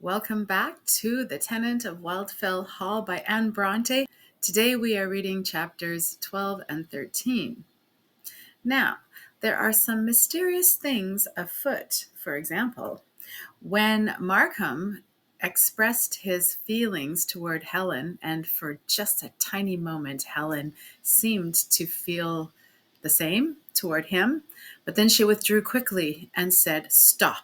Welcome back to The Tenant of Wildfell Hall by Anne Bronte. Today we are reading chapters 12 and 13. Now, there are some mysterious things afoot. For example, when Markham expressed his feelings toward Helen, and for just a tiny moment Helen seemed to feel the same toward him, but then she withdrew quickly and said, "Stop.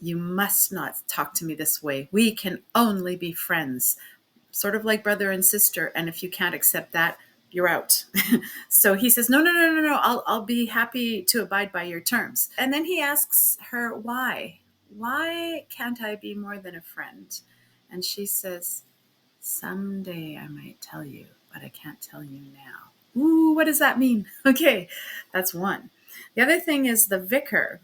You must not talk to me this way. We can only be friends, sort of like brother and sister. And if you can't accept that, you're out." So he says, no. I'll be happy to abide by your terms. And then he asks her, why? Why can't I be more than a friend? And she says, someday I might tell you, but I can't tell you now. Ooh, what does that mean? Okay, that's one. The other thing is the vicar.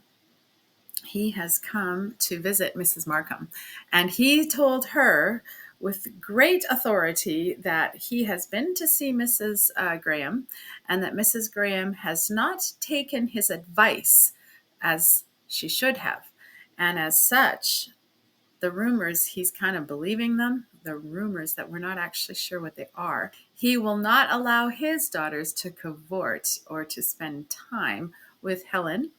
He has come to visit Mrs. Markham, and he told her with great authority that he has been to see Mrs. Graham, and that Mrs. Graham has not taken his advice as she should have. And as such, the rumors, he's kind of believing them, the rumors that we're not actually sure what they are. He will not allow his daughters to cavort or to spend time with Helen.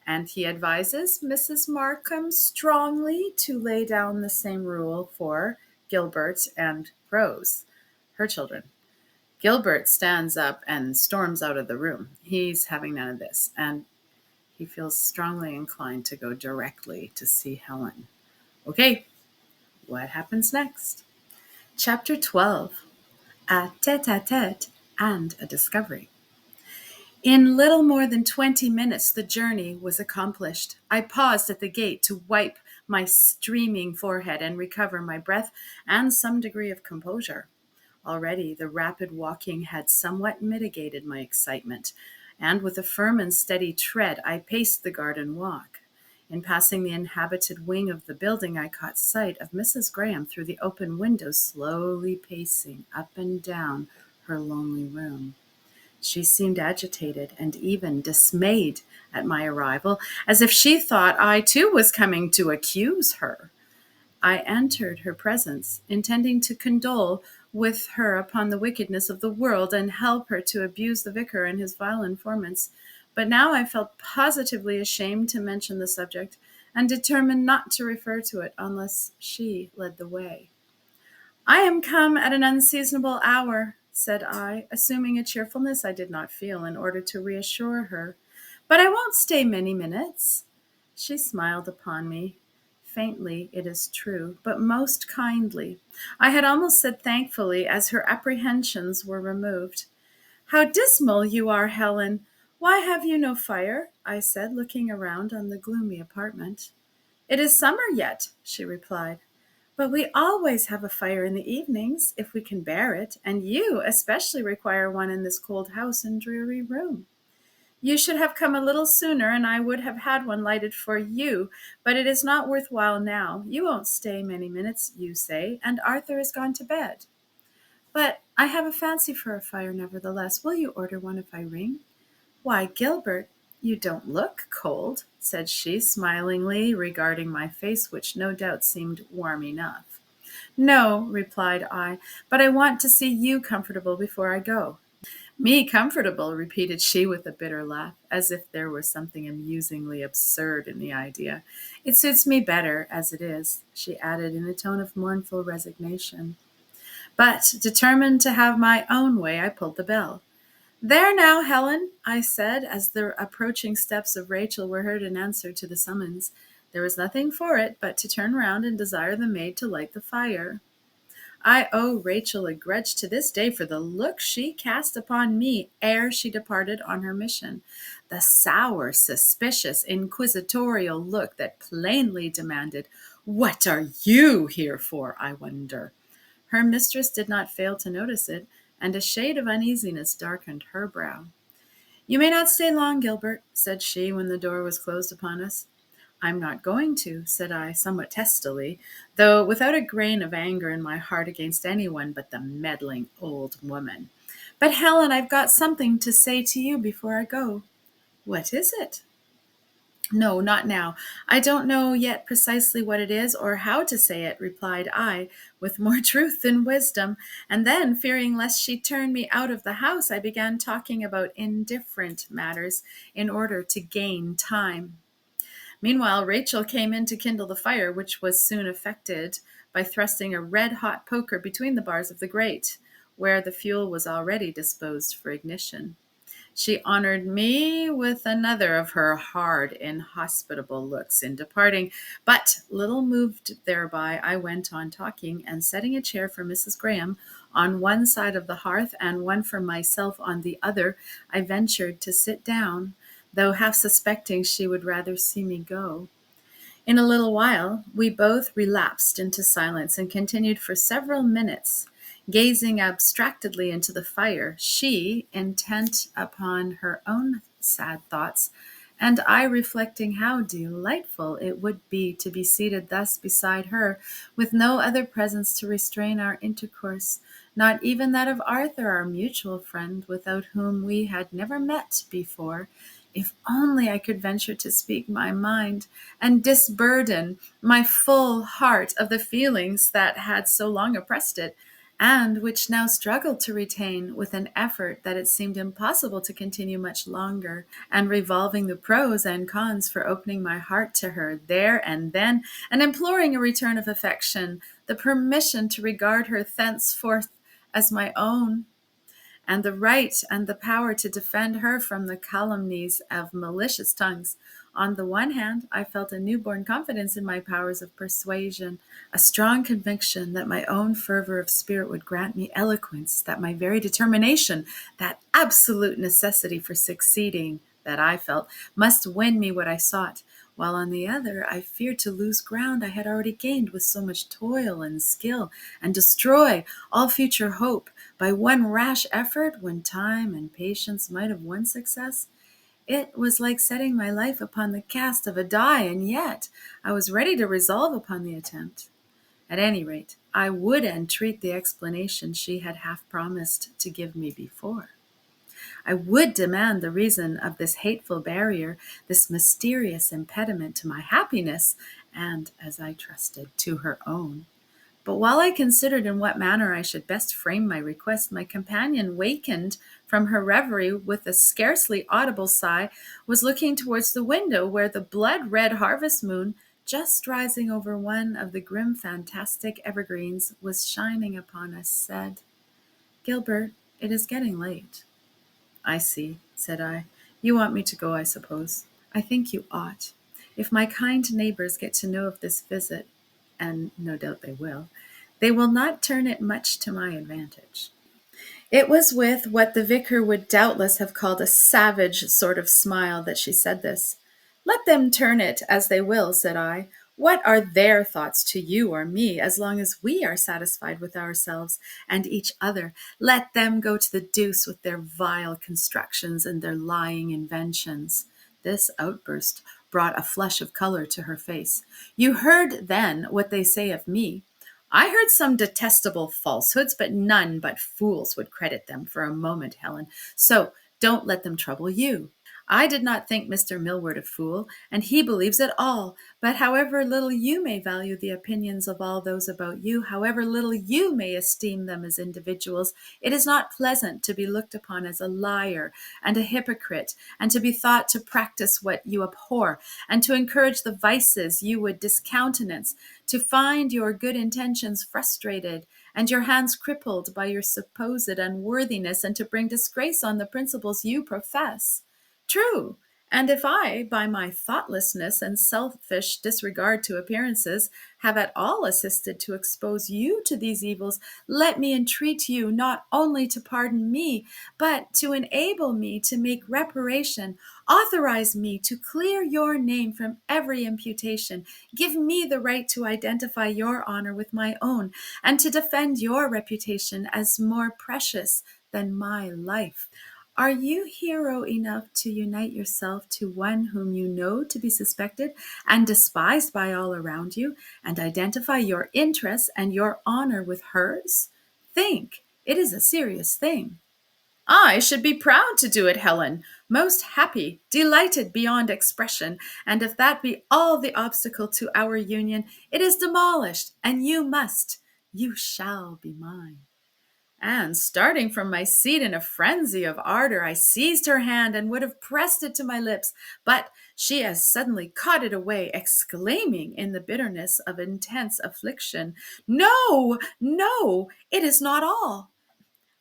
And he advises Mrs. Markham strongly to lay down the same rule for Gilbert and Rose, her children. Gilbert stands up and storms out of the room. He's having none of this. And he feels strongly inclined to go directly to see Helen. Okay, what happens next? Chapter 12, A Tête-À-Tête and a Discovery. In little more than 20 minutes, the journey was accomplished. I paused at the gate to wipe my streaming forehead and recover my breath and some degree of composure. Already, the rapid walking had somewhat mitigated my excitement, and with a firm and steady tread, I paced the garden walk. In passing the inhabited wing of the building, I caught sight of Mrs. Graham through the open window, slowly pacing up and down her lonely room. She seemed agitated and even dismayed at my arrival, as if she thought I too was coming to accuse her. I entered her presence, intending to condole with her upon the wickedness of the world and help her to abuse the vicar and his vile informants. But now I felt positively ashamed to mention the subject, and determined not to refer to it unless she led the way. "I am come at an unseasonable hour," said I, assuming a cheerfulness I did not feel in order to reassure her. "But I won't stay many minutes." She smiled upon me, faintly, it is true, but most kindly. I had almost said thankfully, as her apprehensions were removed. "How dismal you are, Helen! Why have you no fire?" I said, looking around on the gloomy apartment. "It is summer yet," she replied. "But we always have a fire in the evenings, if we can bear it, and you especially require one in this cold house and dreary room. You should have come a little sooner, and I would have had one lighted for you, but it is not worth while now. You won't stay many minutes, you say, and Arthur is gone to bed." "But I have a fancy for a fire, nevertheless. Will you order one if I ring?" "Why, Gilbert, you don't look cold," said she, smilingly regarding my face, which no doubt seemed warm enough. "No," replied I, "but I want to see you comfortable before I go." "Me comfortable," repeated she with a bitter laugh, as if there were something amusingly absurd in the idea. "It suits me better as it is," she added in a tone of mournful resignation. But, determined to have my own way, I pulled the bell. "There now, Helen," I said, as the approaching steps of Rachel were heard in answer to the summons. There was nothing for it but to turn round and desire the maid to light the fire. I owe Rachel a grudge to this day for the look she cast upon me ere she departed on her mission, the sour, suspicious, inquisitorial look that plainly demanded, "What are you here for, I wonder?" Her mistress did not fail to notice it, and a shade of uneasiness darkened her brow. "You may not stay long, Gilbert," said she, when the door was closed upon us. "I'm not going to," said I, somewhat testily, though without a grain of anger in my heart against anyone but the meddling old woman. "But, Helen, I've got something to say to you before I go." "What is it?" No, not now. I don't know yet precisely what it is or how to say it, replied I, with more truth than wisdom. And then, fearing lest she turn me out of the house, I began talking about indifferent matters in order to gain time. Meanwhile, Rachel came in to kindle the fire, which was soon effected by thrusting a red-hot poker between the bars of the grate, where the fuel was already disposed for ignition. She honored me with another of her hard, inhospitable looks in departing, but little moved thereby, I went on talking, and setting a chair for Mrs. Graham on one side of the hearth and one for myself on the other, I ventured to sit down, though half suspecting she would rather see me go. In a little while, we both relapsed into silence and continued for several minutes, gazing abstractedly into the fire, she intent upon her own sad thoughts, and I reflecting how delightful it would be to be seated thus beside her, with no other presence to restrain our intercourse, not even that of Arthur, our mutual friend, without whom we had never met before. If only I could venture to speak my mind, and disburden my full heart of the feelings that had so long oppressed it, and which now struggled to retain with an effort that it seemed impossible to continue much longer, and revolving the pros and cons for opening my heart to her there and then, and imploring a return of affection, the permission to regard her thenceforth as my own, and the right and the power to defend her from the calumnies of malicious tongues. On the one hand, I felt a newborn confidence in my powers of persuasion, a strong conviction that my own fervor of spirit would grant me eloquence, that my very determination, that absolute necessity for succeeding that I felt, must win me what I sought, while on the other I feared to lose ground I had already gained with so much toil and skill, and destroy all future hope by one rash effort when time and patience might have won success. It was like setting my life upon the cast of a die, and yet I was ready to resolve upon the attempt. At any rate, I would entreat the explanation she had half promised to give me before. I would demand the reason of this hateful barrier, this mysterious impediment to my happiness, and, as I trusted, to her own. But while I considered in what manner I should best frame my request, my companion, wakened from her reverie with a scarcely audible sigh, was looking towards the window where the blood-red harvest moon, just rising over one of the grim fantastic evergreens, was shining upon us, said, "Gilbert, it is getting late." "I see," said I. "You want me to go, I suppose. I think you ought. If my kind neighbors get to know of this visit, and no doubt they will not turn it much to my advantage." It was with what the vicar would doubtless have called a savage sort of smile that she said this. "Let them turn it as they will," said I. "What are their thoughts to you or me, as long as we are satisfied with ourselves and each other? Let them go to the deuce with their vile constructions and their lying inventions." This outburst brought a flush of color to her face. "You heard then what they say of me." "I heard some detestable falsehoods, but none but fools would credit them for a moment, Helen. So don't let them trouble you. I did not think Mr. Millward a fool, and he believes it all. But however little you may value the opinions of all those about you, however little you may esteem them as individuals, it is not pleasant to be looked upon as a liar and a hypocrite, and to be thought to practice what you abhor, and to encourage the vices you would discountenance, to find your good intentions frustrated, and your hands crippled by your supposed unworthiness, and to bring disgrace on the principles you profess. True. And if I, by my thoughtlessness and selfish disregard to appearances, have at all assisted to expose you to these evils, let me entreat you not only to pardon me, but to enable me to make reparation. Authorize me to clear your name from every imputation. Give me the right to identify your honor with my own, and to defend your reputation as more precious than my life. Are you hero enough to unite yourself to one whom you know to be suspected and despised by all around you, and identify your interests and your honor with hers? Think, it is a serious thing." I should be proud to do it, Helen, most happy, delighted beyond expression, and if that be all the obstacle to our union, it is demolished, and you shall be mine. And starting from my seat in a frenzy of ardor, I seized her hand and would have pressed it to my lips, but she as suddenly caught it away, exclaiming in the bitterness of intense affliction, "No, no, it is not all."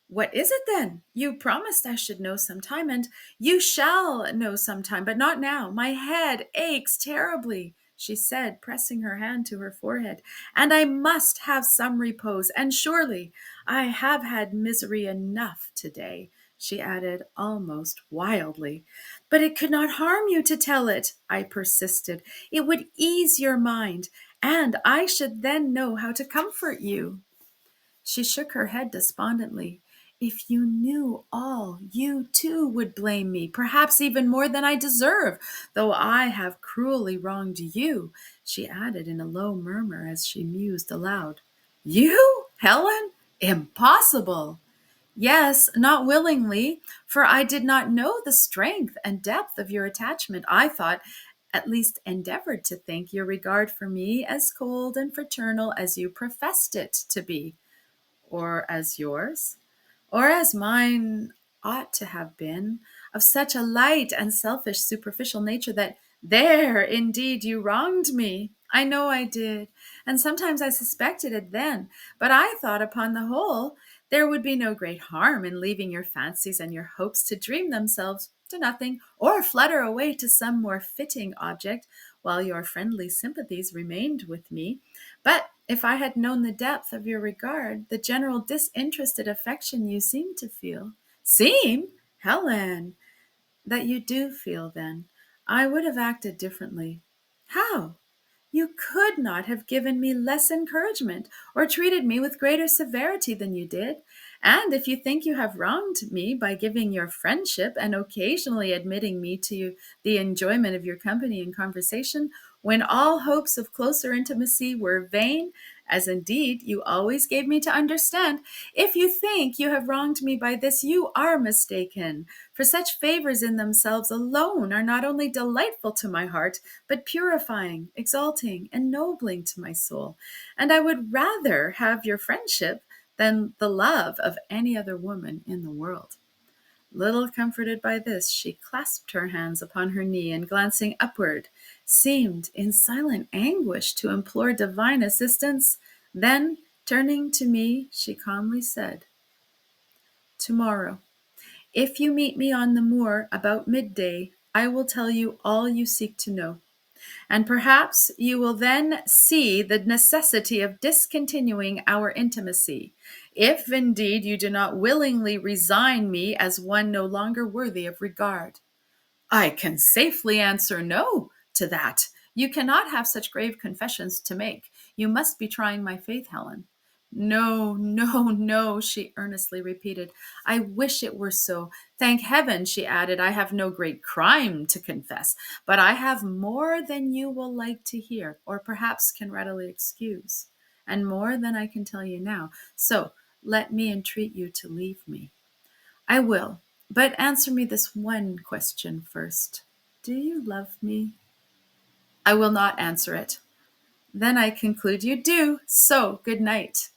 "What is it then? You promised I should know sometime, and you shall know sometime, but not now. My head aches terribly," she said, pressing her hand to her forehead, "and I must have some repose. And surely I have had misery enough today," she added almost wildly. "But it could not harm you to tell it," I persisted. "It would ease your mind, and I should then know how to comfort you." She shook her head despondently. "If you knew all, you too would blame me, perhaps even more than I deserve, though I have cruelly wronged you," she added in a low murmur as she mused aloud. "You, Helen? Impossible!" "Yes, not willingly, for I did not know the strength and depth of your attachment. I thought, at least endeavored to think, your regard for me as cold and fraternal as you professed it to be." "Or as yours, or as mine ought to have been, of such a light and selfish superficial nature that there indeed you wronged me. I know I did, and sometimes I suspected it then, but I thought upon the whole there would be no great harm in leaving your fancies and your hopes to dream themselves to nothing, or flutter away to some more fitting object, while your friendly sympathies remained with me. But if I had known the depth of your regard, the general disinterested affection you seem to feel, seem, Helen, that you do feel then, I would have acted differently." "How?" "You could not have given me less encouragement, or treated me with greater severity than you did. And if you think you have wronged me by giving your friendship and occasionally admitting me to the enjoyment of your company and conversation, when all hopes of closer intimacy were vain, as indeed you always gave me to understand, if you think you have wronged me by this, you are mistaken. For such favors in themselves alone are not only delightful to my heart, but purifying, exalting, ennobling to my soul. And I would rather have your friendship than the love of any other woman in the world." Little comforted by this, she clasped her hands upon her knee and, glancing upward, seemed in silent anguish to implore divine assistance. Then, turning to me, she calmly said, "Tomorrow, if you meet me on the moor about midday, I will tell you all you seek to know. And perhaps you will then see the necessity of discontinuing our intimacy, if indeed you do not willingly resign me as one no longer worthy of regard." "I can safely answer no to that. You cannot have such grave confessions to make. You must be trying my faith, Helen." "No, no, no," she earnestly repeated. "I wish it were so. Thank heaven," she added, "I have no great crime to confess, but I have more than you will like to hear, or perhaps can readily excuse, and more than I can tell you now. So let me entreat you to leave me." "I will, but answer me this one question first. Do you love me?" "I will not answer it." "Then I conclude you do. So good night."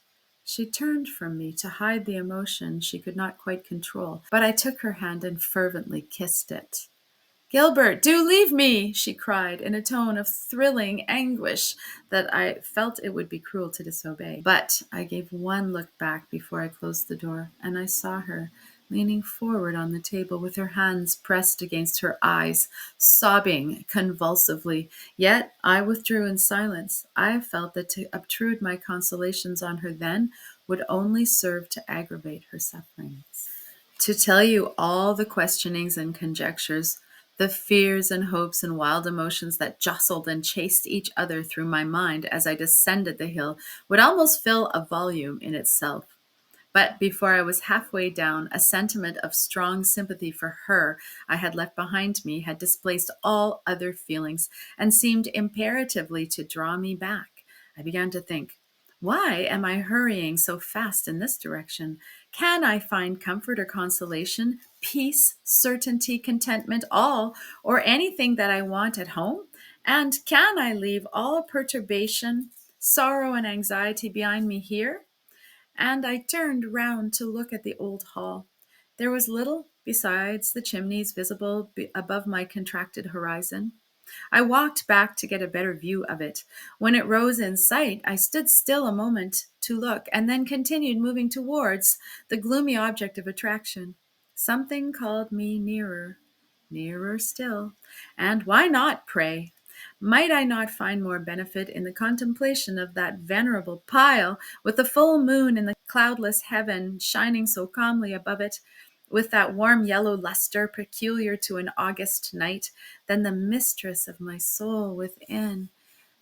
She turned from me to hide the emotion she could not quite control, but I took her hand and fervently kissed it. "Gilbert, do leave me!" she cried in a tone of thrilling anguish that I felt it would be cruel to disobey. But I gave one look back before I closed the door, and I saw her leaning forward on the table with her hands pressed against her eyes, sobbing convulsively. Yet I withdrew in silence. I felt that to obtrude my consolations on her then would only serve to aggravate her sufferings. To tell you all the questionings and conjectures, the fears and hopes and wild emotions that jostled and chased each other through my mind as I descended the hill, would almost fill a volume in itself. But before I was halfway down, a sentiment of strong sympathy for her I had left behind me had displaced all other feelings and seemed imperatively to draw me back. I began to think, Why am I hurrying so fast in this direction? Can I find comfort or consolation, peace, certainty, contentment, all, or anything that I want at home? And can I leave all perturbation, sorrow, and anxiety behind me here? And I turned round to look at the old hall. There was little besides the chimneys visible above my contracted horizon. I walked back to get a better view of it. When it rose in sight, I stood still a moment to look, and then continued moving towards the gloomy object of attraction. Something called me nearer, nearer still. And why not, pray? Might I not find more benefit in the contemplation of that venerable pile, with the full moon in the cloudless heaven shining so calmly above it, with that warm yellow luster peculiar to an August night, than the mistress of my soul within,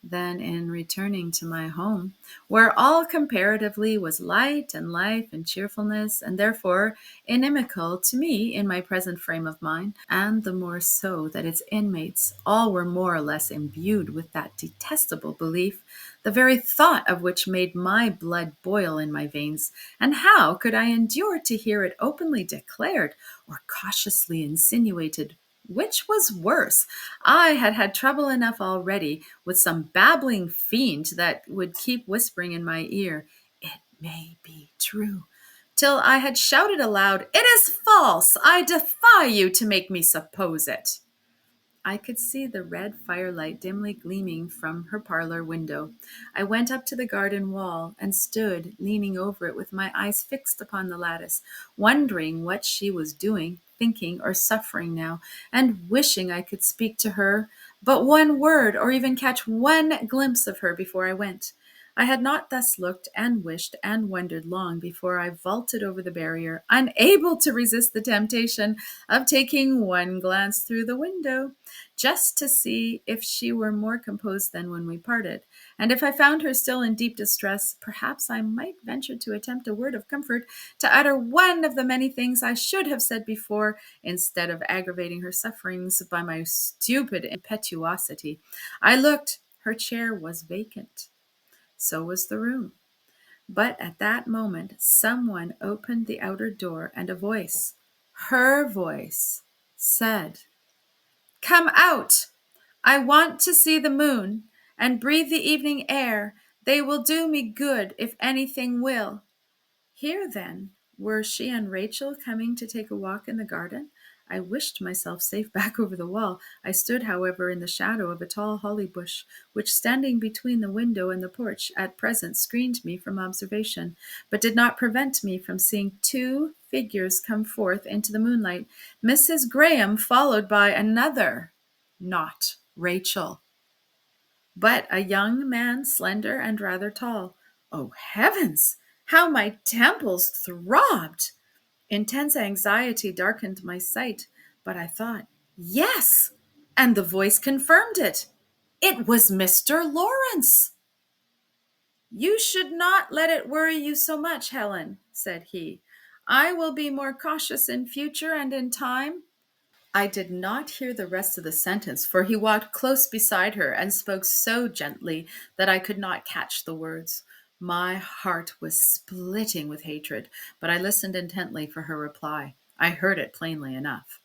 than in returning to my home, where all comparatively was light and life and cheerfulness, and therefore inimical to me in my present frame of mind, and the more so that its inmates all were more or less imbued with that detestable belief, the very thought of which made my blood boil in my veins. And how could I endure to hear it openly declared or cautiously insinuated? Which was worse? I had had trouble enough already with some babbling fiend that would keep whispering in my ear, "It may be true," till I had shouted aloud, "It is false! I defy you to make me suppose it." I could see the red firelight dimly gleaming from her parlor window. I went up to the garden wall and stood leaning over it with my eyes fixed upon the lattice, wondering what she was doing, thinking, or suffering now, and wishing I could speak to her but one word, or even catch one glimpse of her before I went. I had not thus looked and wished and wondered long before I vaulted over the barrier, unable to resist the temptation of taking one glance through the window, just to see if she were more composed than when we parted. And if I found her still in deep distress, perhaps I might venture to attempt a word of comfort, to utter one of the many things I should have said before, instead of aggravating her sufferings by my stupid impetuosity. I looked. Her chair was vacant. So was the room. But at that moment, someone opened the outer door, and a voice, her voice, said, "Come out! I want to see the moon and breathe the evening air. They will do me good, if anything will." Here, then, were she and Rachel coming to take a walk in the garden? I wished myself safe back over the wall. I stood, however, in the shadow of a tall holly bush, which, standing between the window and the porch, at present screened me from observation, but did not prevent me from seeing two figures come forth into the moonlight. Mrs. Graham, followed by another, not Rachel, but a young man, slender and rather tall. Oh, heavens! How my temples throbbed! Intense anxiety darkened my sight, but I thought, yes, and the voice confirmed it. It was Mr. Lawrence. "You should not let it worry you so much, Helen," said he. "I will be more cautious in future and in time." I did not hear the rest of the sentence, for he walked close beside her and spoke so gently that I could not catch the words. My heart was splitting with hatred, but I listened intently for her reply. I heard it plainly enough.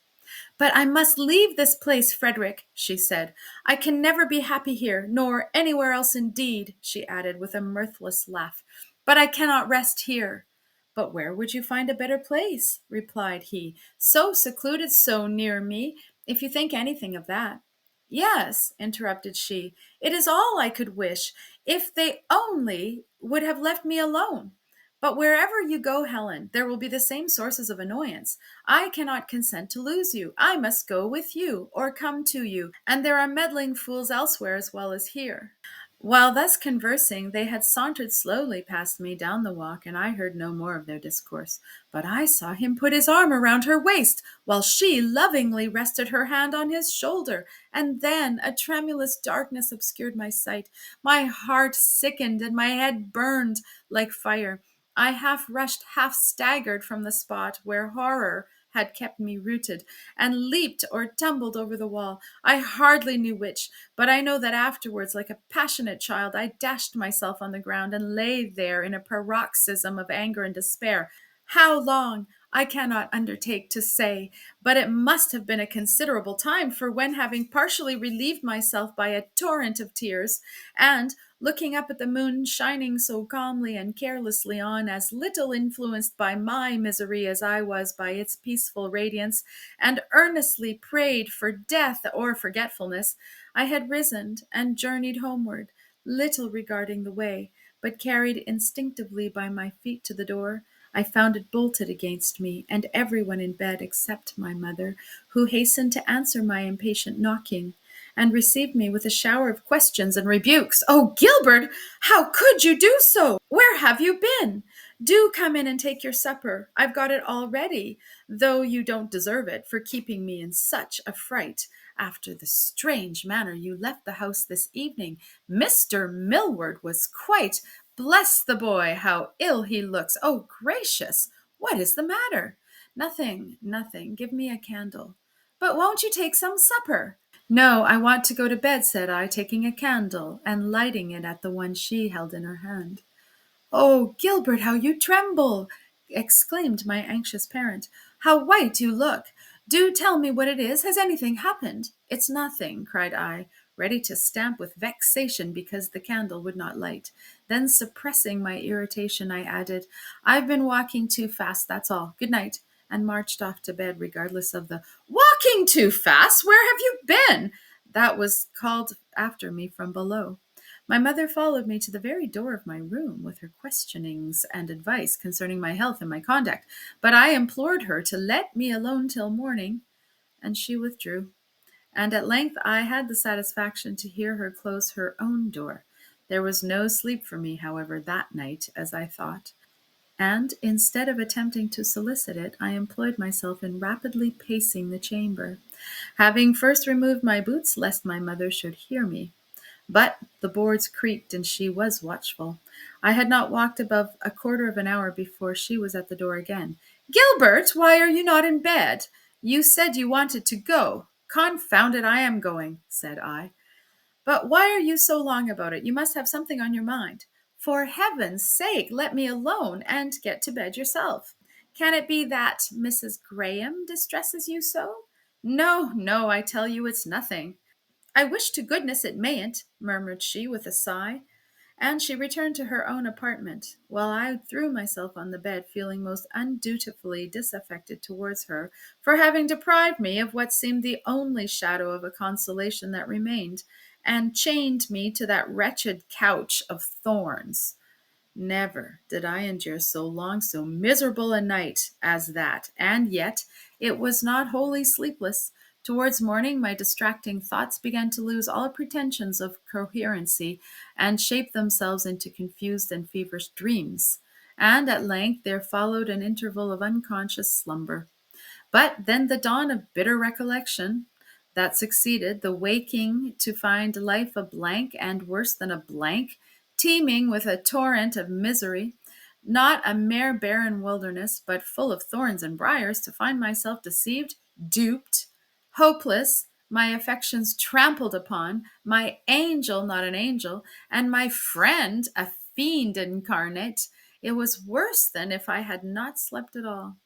"But I must leave this place, Frederick," she said. "I can never be happy here, nor anywhere else indeed," she added with a mirthless laugh. "But I cannot rest here." "But where would you find a better place?" replied he. "So secluded, so near me, if you think anything of that." "Yes," interrupted she, "it is all I could wish, if they only would have left me alone. But wherever you go, Helen, there will be the same sources of annoyance. I cannot consent to lose you. I must go with you, or come to you, and there are meddling fools elsewhere as well as here." While thus conversing, they had sauntered slowly past me down the walk, and I heard no more of their discourse. But I saw him put his arm around her waist, while she lovingly rested her hand on his shoulder, and then a tremulous darkness obscured my sight. My heart sickened, and my head burned like fire. I half rushed, half staggered from the spot where horror had kept me rooted, and leaped or tumbled over the wall. I hardly knew which, but I know that afterwards, like a passionate child, I dashed myself on the ground and lay there in a paroxysm of anger and despair. How long, I cannot undertake to say, but it must have been a considerable time, for when, having partially relieved myself by a torrent of tears, and looking up at the moon shining so calmly and carelessly on, as little influenced by my misery as I was by its peaceful radiance, and earnestly prayed for death or forgetfulness, I had risen and journeyed homeward, little regarding the way, but carried instinctively by my feet to the door. I found it bolted against me, and everyone in bed except my mother, who hastened to answer my impatient knocking, and received me with a shower of questions and rebukes. "Oh, Gilbert, how could you do so? Where have you been? Do come in and take your supper. I've got it all ready, though you don't deserve it for keeping me in such a fright. After the strange manner you left the house this evening, Mr. Millward was quite— Bless the boy, how ill he looks! Oh, gracious! What is the matter?" "Nothing, nothing. Give me a candle." "But won't you take some supper?" "No, I want to go to bed," said I, taking a candle and lighting it at the one she held in her hand. "Oh, Gilbert, how you tremble!" exclaimed my anxious parent. "How white you look! Do tell me what it is. Has anything happened?" "It's nothing," cried I, ready to stamp with vexation because the candle would not light. Then, suppressing my irritation, I added, "I've been walking too fast, that's all. Good night," and marched off to bed, regardless of the— "Walking too fast? Where have you been?" that was called after me from below. My mother followed me to the very door of my room with her questionings and advice concerning my health and my conduct, but I implored her to let me alone till morning, and she withdrew. And at length I had the satisfaction to hear her close her own door. There was no sleep for me, however, that night, as I thought, and instead of attempting to solicit it, I employed myself in rapidly pacing the chamber, having first removed my boots lest my mother should hear me. But the boards creaked, and she was watchful. I had not walked above a quarter of an hour before she was at the door again. "Gilbert, why are you not in bed? You said you wanted to go." "Confound it, I am going," said I. "But why are you so long about it? You must have something on your mind." "For heaven's sake, let me alone, and get to bed yourself." "Can it be that Mrs. Graham distresses you so?" "No, no, I tell you it's nothing." "I wish to goodness it mayn't," murmured she with a sigh, and she returned to her own apartment, while I threw myself on the bed, feeling most undutifully disaffected towards her for having deprived me of what seemed the only shadow of a consolation that remained, and chained me to that wretched couch of thorns. Never did I endure so long so miserable a night as that, and yet it was not wholly sleepless. Towards morning, my distracting thoughts began to lose all pretensions of coherency, and shape themselves into confused and feverish dreams. And at length there followed an interval of unconscious slumber. But then the dawn of bitter recollection that succeeded, the waking to find life a blank, and worse than a blank, teeming with a torrent of misery, not a mere barren wilderness, but full of thorns and briars, to find myself deceived, duped, hopeless, my affections trampled upon, my angel not an angel, and my friend a fiend incarnate. It was worse than if I had not slept at all.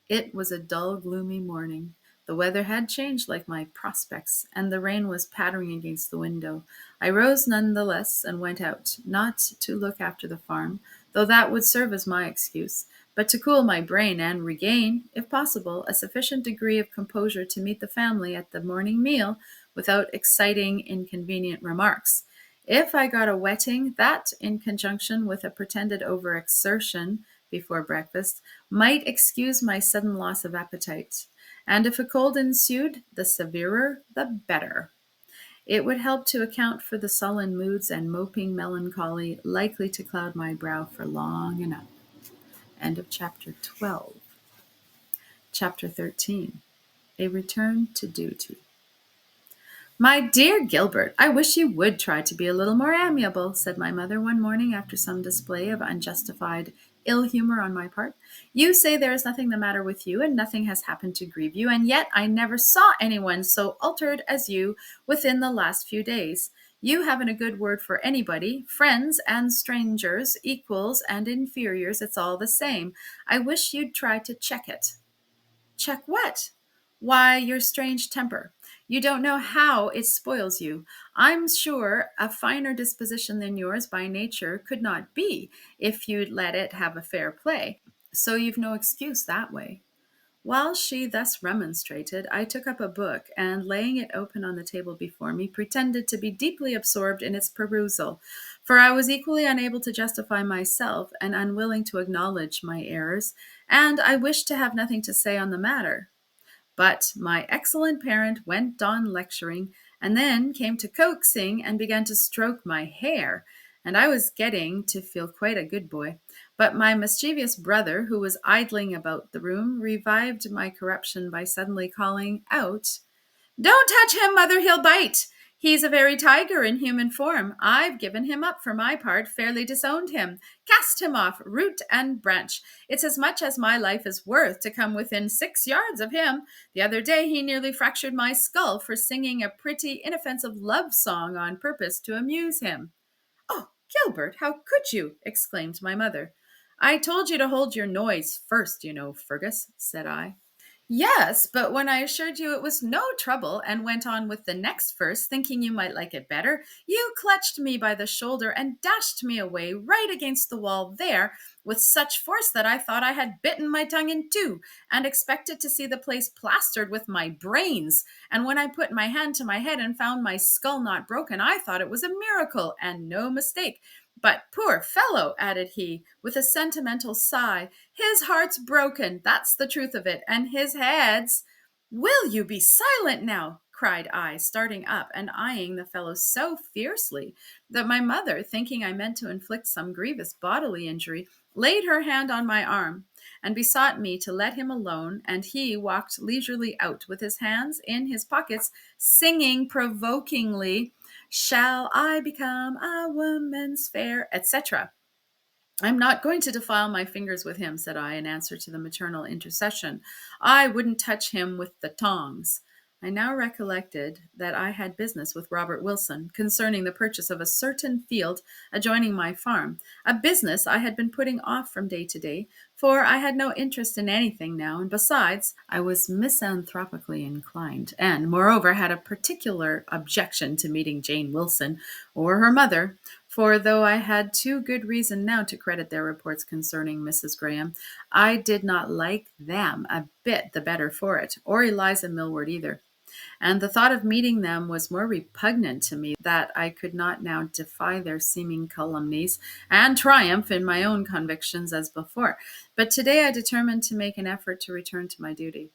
It was a dull, gloomy morning. The weather had changed like my prospects, and the rain was pattering against the window. I rose none the less and went out, not to look after the farm, though that would serve as my excuse, but to cool my brain and regain, if possible, a sufficient degree of composure to meet the family at the morning meal without exciting inconvenient remarks. If I got a wetting, that, in conjunction with a pretended overexertion before breakfast, might excuse my sudden loss of appetite. And if a cold ensued, the severer the better. It would help to account for the sullen moods and moping melancholy likely to cloud my brow for long enough. End of chapter 12. Chapter 13. A return to duty. "My dear Gilbert, I wish you would try to be a little more amiable," said my mother one morning after some display of unjustified ill humor on my part. "You say there is nothing the matter with you, and nothing has happened to grieve you, and yet I never saw anyone so altered as you within the last few days. You haven't a good word for anybody, friends and strangers, equals and inferiors, it's all the same. I wish you'd try to check it." "Check what?" "Why, your strange temper. You don't know how it spoils you. I'm sure a finer disposition than yours by nature could not be, if you'd let it have a fair play. So you've no excuse that way." While she thus remonstrated, I took up a book, and laying it open on the table before me, pretended to be deeply absorbed in its perusal, for I was equally unable to justify myself and unwilling to acknowledge my errors, and I wished to have nothing to say on the matter. But my excellent parent went on lecturing, and then came to coaxing and began to stroke my hair, and I was getting to feel quite a good boy. But my mischievous brother, who was idling about the room, revived my corruption by suddenly calling out, "Don't touch him, mother, he'll bite. He's a very tiger in human form. I've given him up for my part, fairly disowned him, cast him off root and branch. It's as much as my life is worth to come within 6 yards of him. The other day he nearly fractured my skull for singing a pretty inoffensive love song on purpose to amuse him." "Oh, Gilbert, how could you?" exclaimed my mother. "I told you to hold your noise first, you know, Fergus," said I. "Yes, but when I assured you it was no trouble, and went on with the next verse, thinking you might like it better, you clutched me by the shoulder and dashed me away right against the wall there, with such force that I thought I had bitten my tongue in two, and expected to see the place plastered with my brains. And when I put my hand to my head and found my skull not broken, I thought it was a miracle, and no mistake. But poor fellow," added he, with a sentimental sigh, "his heart's broken, that's the truth of it, and his head's—" "Will you be silent now?" cried I, starting up and eyeing the fellow so fiercely that my mother, thinking I meant to inflict some grievous bodily injury, laid her hand on my arm, and besought me to let him alone, and he walked leisurely out with his hands in his pockets, singing provokingly, "Shall I become a woman's fair," etc. "I'm not going to defile my fingers with him," said I, in answer to the maternal intercession. "I wouldn't touch him with the tongs." I now recollected that I had business with Robert Wilson concerning the purchase of a certain field adjoining my farm, a business I had been putting off from day to day, for I had no interest in anything now, and besides, I was misanthropically inclined, and, moreover, had a particular objection to meeting Jane Wilson or her mother, for though I had too good reason now to credit their reports concerning Mrs. Graham, I did not like them a bit the better for it, or Eliza Millward either, and the thought of meeting them was more repugnant to me that I could not now defy their seeming calumnies, and triumph in my own convictions as before. But today I determined to make an effort to return to my duty.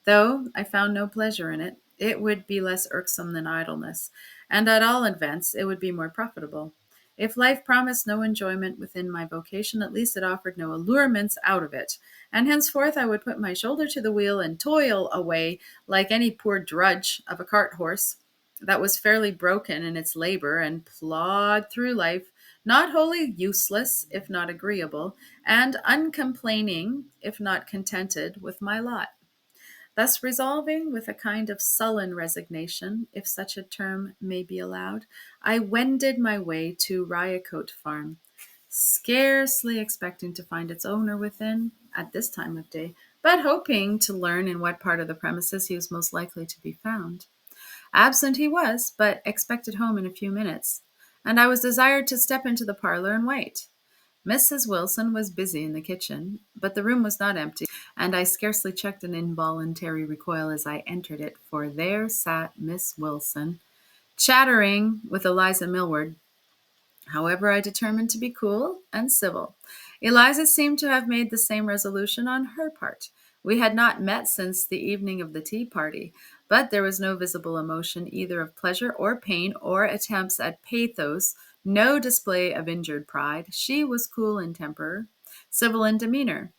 Though I found no pleasure in it, it would be less irksome than idleness, and at all events it would be more profitable. If life promised no enjoyment within my vocation, at least it offered no allurements out of it, and henceforth I would put my shoulder to the wheel and toil away like any poor drudge of a cart horse that was fairly broken in its labor, and plod through life, not wholly useless, if not agreeable, and uncomplaining, if not contented, with my lot. Thus resolving, with a kind of sullen resignation, if such a term may be allowed, I wended my way to Ryacote Farm, scarcely expecting to find its owner within at this time of day, but hoping to learn in what part of the premises he was most likely to be found. Absent he was, but expected home in a few minutes, and I was desired to step into the parlor and wait. Mrs. Wilson was busy in the kitchen, but the room was not empty, and I scarcely checked an involuntary recoil as I entered it, for there sat Miss Wilson, chattering with Eliza Millward. However, I determined to be cool and civil. Eliza seemed to have made the same resolution on her part. We had not met since the evening of the tea party, but there was no visible emotion either of pleasure or pain, or attempts at pathos, no display of injured pride. She was cool in temper, civil in demeanor.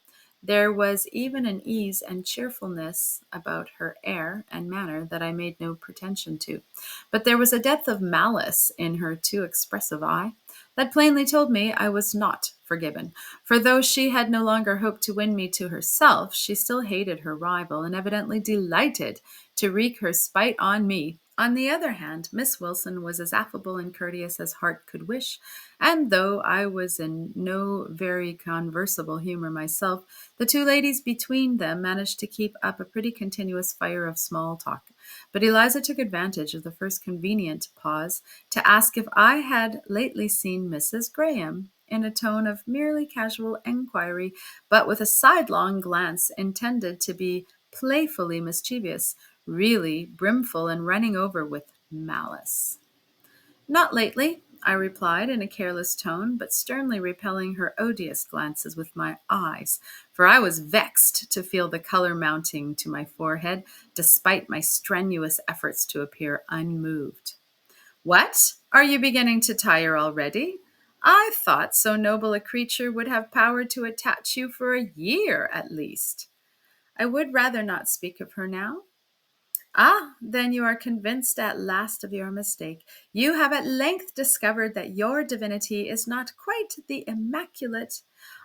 There was even an ease and cheerfulness about her air and manner that I made no pretension to. But there was a depth of malice in her too expressive eye that plainly told me I was not forgiven. For though she had no longer hoped to win me to herself, she still hated her rival and evidently delighted to wreak her spite on me. On the other hand, Miss Wilson was as affable and courteous as heart could wish, and though I was in no very conversable humor myself, the two ladies between them managed to keep up a pretty continuous fire of small talk. But Eliza took advantage of the first convenient pause to ask if I had lately seen Mrs. Graham, in a tone of merely casual enquiry, but with a sidelong glance intended to be playfully mischievous, really brimful and running over with malice. Not lately, I replied in a careless tone, but sternly repelling her odious glances with my eyes, for I was vexed to feel the color mounting to my forehead, despite my strenuous efforts to appear unmoved. What? Are you beginning to tire already? I thought so noble a creature would have power to attach you for a year at least. I would rather not speak of her now. Ah, then you are convinced at last of your mistake. You have at length discovered that your divinity is not quite the immaculate.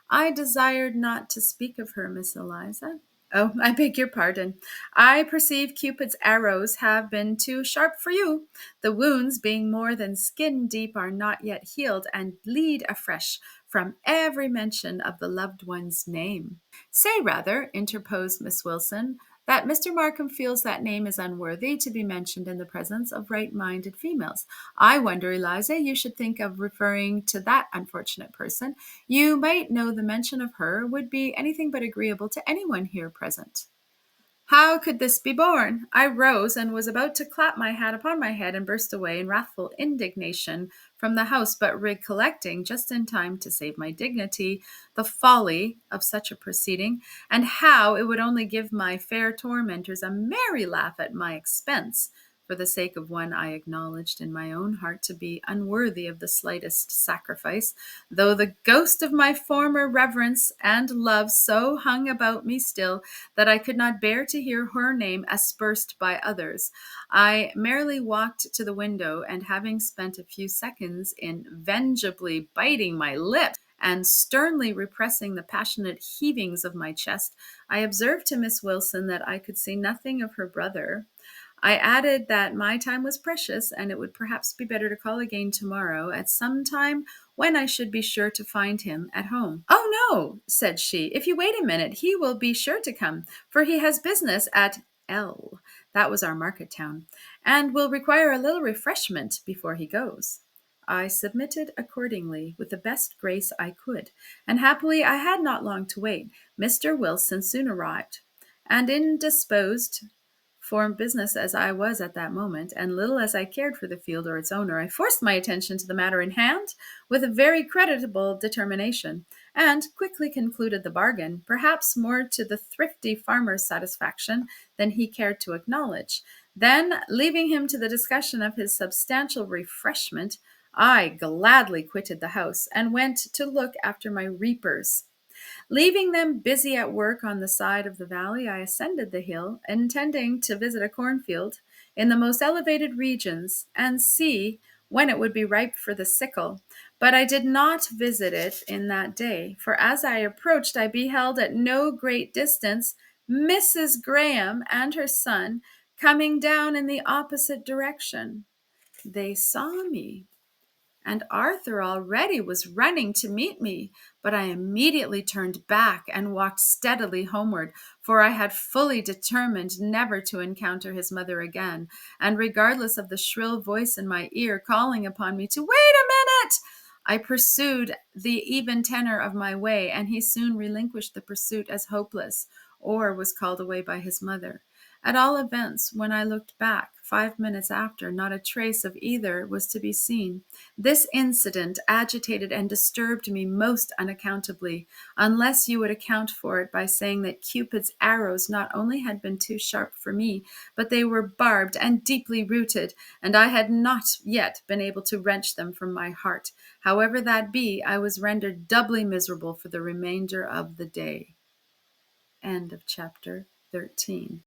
I desired not to speak of her, Miss Eliza. Oh, I beg your pardon. I perceive Cupid's arrows have been too sharp for you. The wounds, being more than skin deep, are not yet healed and bleed afresh from every mention of the loved one's name. Say rather, interposed Miss Wilson, that Mr. Markham feels that name is unworthy to be mentioned in the presence of right-minded females. I wonder, Eliza, you should think of referring to that unfortunate person. You might know the mention of her would be anything but agreeable to anyone here present. How could this be borne? I rose and was about to clap my hat upon my head and burst away in wrathful indignation from the house, but recollecting just in time to save my dignity the folly of such a proceeding, and how it would only give my fair tormentors a merry laugh at my expense, for the sake of one I acknowledged in my own heart to be unworthy of the slightest sacrifice, though the ghost of my former reverence and love so hung about me still, that I could not bear to hear her name aspersed by others. I merrily walked to the window, and having spent a few seconds in vengefully biting my lips and sternly repressing the passionate heavings of my chest, I observed to Miss Wilson that I could see nothing of her brother. I added that my time was precious, and it would perhaps be better to call again tomorrow at some time when I should be sure to find him at home. Oh, no, said she. If you wait a minute, he will be sure to come, for he has business at L. That was our market town, and will require a little refreshment before he goes. I submitted accordingly with the best grace I could, and happily I had not long to wait. Mr. Wilson soon arrived, and indisposed for business as I was at that moment, and little as I cared for the field or its owner, I forced my attention to the matter in hand with a very creditable determination, and quickly concluded the bargain, perhaps more to the thrifty farmer's satisfaction than he cared to acknowledge. Then, leaving him to the discussion of his substantial refreshment, I gladly quitted the house and went to look after my reapers. Leaving them busy at work on the side of the valley, I ascended the hill, intending to visit a cornfield in the most elevated regions and see when it would be ripe for the sickle. But I did not visit it in that day, for as I approached, I beheld at no great distance Mrs. Graham and her son coming down in the opposite direction. They saw me, and Arthur already was running to meet me, but I immediately turned back and walked steadily homeward, for I had fully determined never to encounter his mother again, and regardless of the shrill voice in my ear calling upon me to wait a minute, I pursued the even tenor of my way, and he soon relinquished the pursuit as hopeless, or was called away by his mother. At all events, when I looked back 5 minutes after, not a trace of either was to be seen. This incident agitated and disturbed me most unaccountably, unless you would account for it by saying that Cupid's arrows not only had been too sharp for me, but they were barbed and deeply rooted, and I had not yet been able to wrench them from my heart. However that be, I was rendered doubly miserable for the remainder of the day. End of chapter 13.